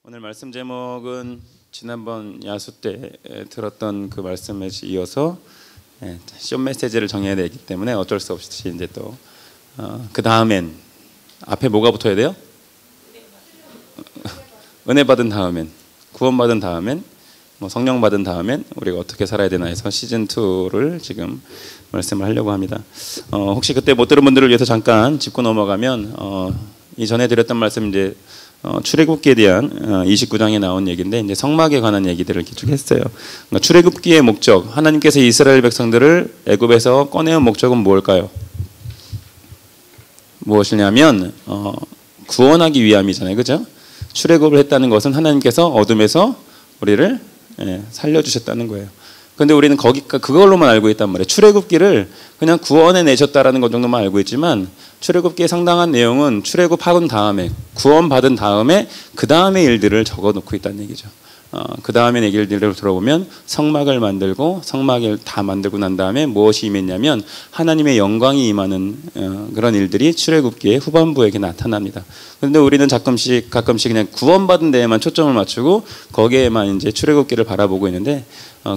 오늘 말씀 제목은 지난번 야수 때 들었던 그 말씀에 이어서 숏 메시지를 정해야 되기 때문에 어쩔 수 없이 이제 또 그 다음엔 앞에 뭐가 붙어야 돼요? 은혜 받은 다음엔, 구원 받은 다음엔, 성령 받은 다음엔 우리가 어떻게 살아야 되나 해서 시즌 2를 지금 말씀을 하려고 합니다. 혹시 그때 못 들은 분들을 위해서 잠깐 짚고 넘어가면 이전에 드렸던 말씀 이제 출애굽기에 대한 29장에 나온 얘기인데 이제 성막에 관한 얘기들을 기축했어요. 그러니까 출애굽기의 목적, 하나님께서 이스라엘 백성들을 애굽에서 꺼내온 목적은 뭘까요? 무엇이냐면 구원하기 위함이잖아요, 그죠? 출애굽을 했다는 것은 하나님께서 어둠에서 우리를 살려주셨다는 거예요. 근데 우리는 그걸로만 알고 있단 말이에요. 출애굽기를 그냥 구원해 내셨다라는 것 정도만 알고 있지만 출애굽기의 상당한 내용은 출애굽하고 다음에 구원받은 다음에 그 다음의 일들을 적어놓고 있다는 얘기죠. 그 다음에 얘기를 들어보면 성막을 만들고 성막을 다 만들고 난 다음에 무엇이 임했냐면 하나님의 영광이 임하는 그런 일들이 출애굽기의 후반부에 나타납니다. 그런데 우리는 가끔씩 그냥 구원받은 데에만 초점을 맞추고 거기에만 이제 출애굽기를 바라보고 있는데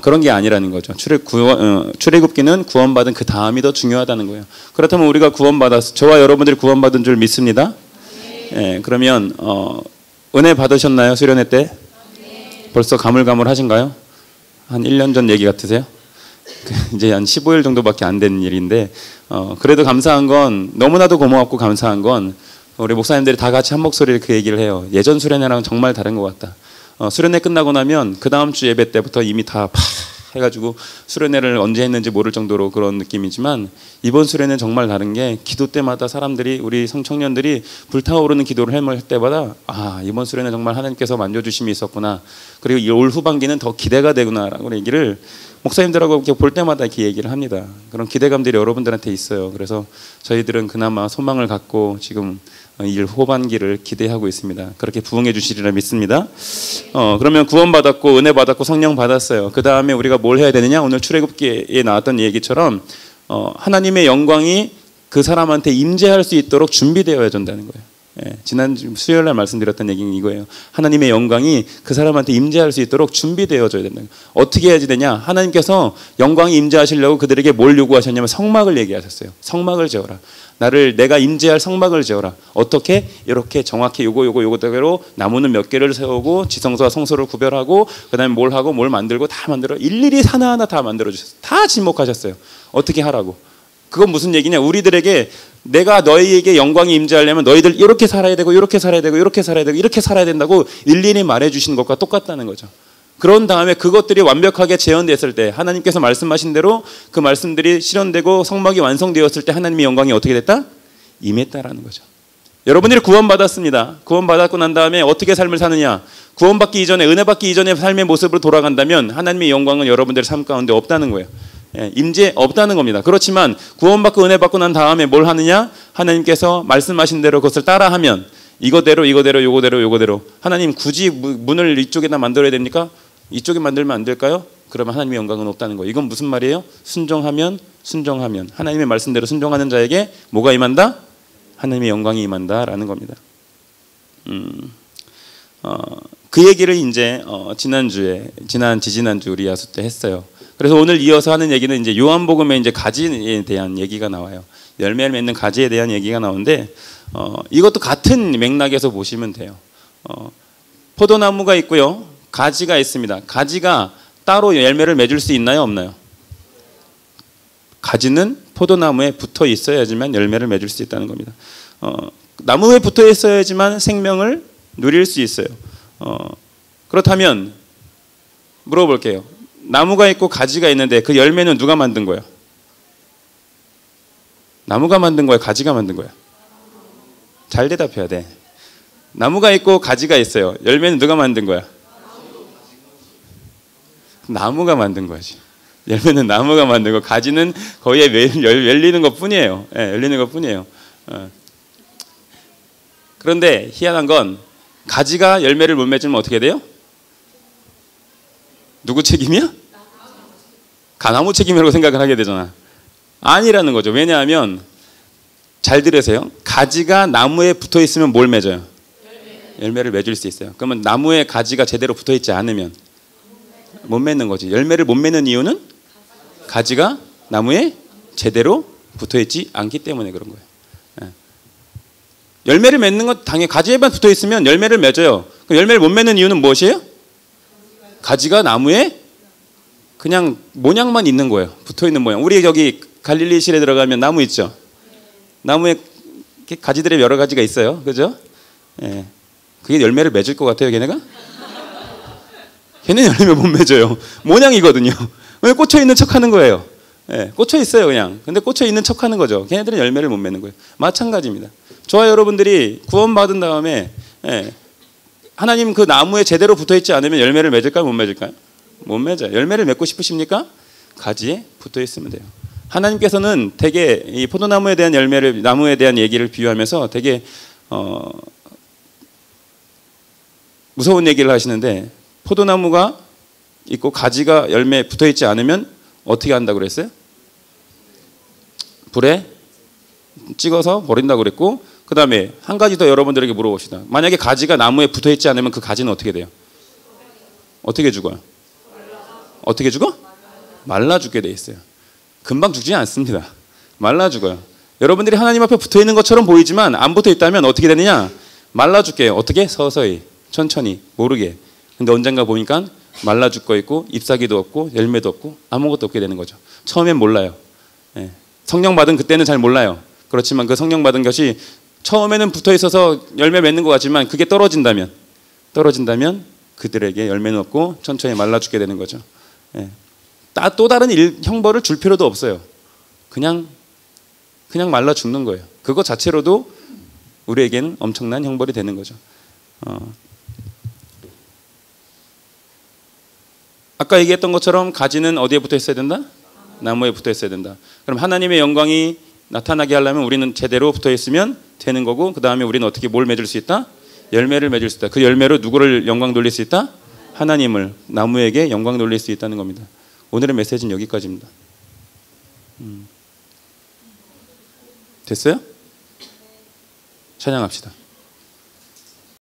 그런 게 아니라는 거죠. 출애굽기는 구원받은 그 다음이 더 중요하다는 거예요. 그렇다면 우리가 저와 여러분들이 구원받은 줄 믿습니다. 네, 그러면 은혜 받으셨나요? 수련회 때? 벌써 가물가물하신가요? 한 1년 전 얘기 같으세요? 이제 한 15일 정도밖에 안 된 일인데 그래도 감사한 건 너무나도 고맙고 감사한 건 우리 목사님들이 다 같이 한 목소리를 그 얘기를 해요. 예전 수련회랑 정말 다른 것 같다. 수련회 끝나고 나면 그 다음 주 예배 때부터 이미 다 해가지고 수련회를 언제 했는지 모를 정도로 그런 느낌이지만 이번 수련회는 정말 다른 게 기도 때마다 사람들이 우리 청년들이 불타오르는 기도를 할 때마다 이번 수련회 정말 하나님께서 만져주심이 있었구나. 그리고 올 후반기는 더 기대가 되구나라고 얘기를 목사님들하고 이렇게 볼 때마다 이렇게 얘기를 합니다. 그런 기대감들이 여러분들한테 있어요. 그래서 저희들은 그나마 소망을 갖고 지금 일 후반기를 기대하고 있습니다. 그렇게 부응해 주시리라 믿습니다. 그러면 구원받았고 은혜 받았고 성령 받았어요. 그 다음에 우리가 뭘 해야 되느냐? 오늘 출애굽기에 나왔던 얘기처럼 하나님의 영광이 그 사람한테 임재할 수 있도록 준비되어야 된다는 거예요. 지난 수요일 날 말씀드렸던 얘기는 이거예요. 하나님의 영광이 그 사람한테 임재할 수 있도록 준비되어져야 된다는 거예요. 어떻게 해야지 되냐? 하나님께서 영광이 임재하시려고 그들에게 뭘 요구하셨냐면 성막을 얘기하셨어요. 성막을 지어라. 내가 임재할 성막을 지어라. 어떻게? 이렇게 정확히 요거대로 나무는 몇 개를 세우고 지성소와 성소를 구별하고 그다음에 뭘 하고 뭘 만들고 다 만들어 일일이 하나하나 다 만들어 주셨어요. 다 지목하셨어요. 어떻게 하라고? 그건 무슨 얘기냐? 우리들에게 내가 너희에게 영광이 임재하려면 너희들 이렇게 살아야 되고 이렇게 살아야 되고 이렇게 살아야 되고 이렇게 살아야 된다고 일일이 말해 주시는 것과 똑같다는 거죠. 그런 다음에 그것들이 완벽하게 재현됐을 때 하나님께서 말씀하신 대로 그 말씀들이 실현되고 성막이 완성되었을 때 하나님의 영광이 어떻게 됐다? 임했다라는 거죠. 여러분들이 구원받았습니다. 구원받았고 난 다음에 어떻게 삶을 사느냐? 구원받기 이전에 은혜 받기 이전의 삶의 모습으로 돌아간다면 하나님의 영광은 여러분들의 삶 가운데 없다는 거예요. 임재 없다는 겁니다. 그렇지만 구원받고 은혜 받고 난 다음에 뭘 하느냐? 하나님께서 말씀하신 대로 그것을 따라하면 이거대로 요거대로 하나님 굳이 문을 이쪽에다 만들어야 됩니까? 이쪽에 만들면 안 될까요? 그러면 하나님의 영광은 없다는 거예요. 이건 무슨 말이에요? 순종하면 하나님의 말씀대로 순종하는 자에게 뭐가 임한다? 하나님의 영광이 임한다라는 겁니다. 그 얘기를 이제 지지난주 우리 야수 때 했어요. 그래서 오늘 이어서 하는 얘기는 이제 요한복음의 이제 가지에 대한 얘기가 나와요. 열매를 맺는 가지에 대한 얘기가 나오는데 이것도 같은 맥락에서 보시면 돼요. 포도나무가 있고요. 가지가 있습니다. 가지가 따로 열매를 맺을 수 있나요? 없나요? 가지는 포도나무에 붙어 있어야지만 열매를 맺을 수 있다는 겁니다. 나무에 붙어 있어야지만 생명을 누릴 수 있어요. 그렇다면 물어볼게요. 나무가 있고 가지가 있는데 그 열매는 누가 만든 거예요? 나무가 만든 거예요? 가지가 만든 거예요? 잘 대답해야 돼. 나무가 있고 가지가 있어요. 열매는 누가 만든 거야? 나무가 만든 거지. 열매는 나무가 만든 거, 가지는 거기에 열리는 것 뿐이에요. 열리는 것 뿐이에요. 그런데 희한한 건 가지가 열매를 못 맺으면 어떻게 돼요? 누구 책임이야? 나무 책임이라고 생각을 하게 되잖아. 아니라는 거죠. 왜냐하면 잘 들으세요. 가지가 나무에 붙어 있으면 뭘 맺어요? 열매를 맺을 수 있어요. 그러면 나무에 가지가 제대로 붙어 있지 않으면 못 맺는 거지. 열매를 못 맺는 이유는 가지가 나무에 제대로 붙어 있지 않기 때문에 그런 거예요. 예. 열매를 맺는 건 당연히 가지에만 붙어 있으면 열매를 맺어요. 그럼 열매를 못 맺는 이유는 무엇이에요? 가지가 나무에 그냥 모양만 있는 거예요. 붙어 있는 모양. 우리 여기 갈릴리실에 들어가면 나무 있죠. 나무에 가지들이 여러 가지가 있어요. 그죠? 예. 그게 열매를 맺을 것 같아요, 걔네가? 걔네는 열매 못 맺어요. 모양이거든요. 왜 꽂혀 있는 척 하는 거예요? 예. 꽂혀 있어요, 그냥. 근데 꽂혀 있는 척 하는 거죠. 걔네들은 열매를 못 맺는 거예요. 마찬가지입니다. 저와 여러분들이 구원받은 다음에, 예. 하나님 그 나무에 제대로 붙어 있지 않으면 열매를 맺을까요? 못 맺을까요? 못 맺어요. 열매를 맺고 싶으십니까? 가지에 붙어 있으면 돼요. 하나님께서는 되게 이 포도나무에 대한 나무에 대한 얘기를 비유하면서 되게 무서운 얘기를 하시는데, 포도나무가 있고 가지가 열매에 붙어 있지 않으면 어떻게 한다고 그랬어요? 불에 찍어서 버린다고 그랬고, 그 다음에 한 가지 더 여러분들에게 물어봅시다. 만약에 가지가 나무에 붙어 있지 않으면 그 가지는 어떻게 돼요? 어떻게 죽어요? 어떻게 죽어? 말라 죽게 돼 있어요. 금방 죽지 않습니다. 말라 죽어요. 여러분들이 하나님 앞에 붙어 있는 것처럼 보이지만 안 붙어 있다면 어떻게 되느냐? 말라 죽게요. 어떻게? 서서히, 천천히, 모르게. 근데 언젠가 보니까 말라 죽고 있고 잎사귀도 없고 열매도 없고 아무것도 없게 되는 거죠. 처음엔 몰라요. 예. 성령 받은 그때는 잘 몰라요. 그렇지만 그 성령 받은 것이 처음에는 붙어 있어서 열매 맺는 것 같지만 그게 떨어진다면 그들에게 열매는 없고 천천히 말라 죽게 되는 거죠. 예. 또 다른 형벌을 줄 필요도 없어요. 그냥 말라 죽는 거예요. 그거 자체로도 우리에게는 엄청난 형벌이 되는 거죠. 아까 얘기했던 것처럼 가지는 어디에 붙어 있어야 된다? 나무에 붙어 있어야 된다. 그럼 하나님의 영광이 나타나게 하려면 우리는 제대로 붙어 있으면 되는 거고, 그 다음에 우리는 어떻게 뭘 맺을 수 있다? 열매를 맺을 수 있다. 그 열매로 누구를 영광 돌릴 수 있다? 하나님을, 나무에게 영광 돌릴 수 있다는 겁니다. 오늘의 메시지는 여기까지입니다. 됐어요? 찬양합시다.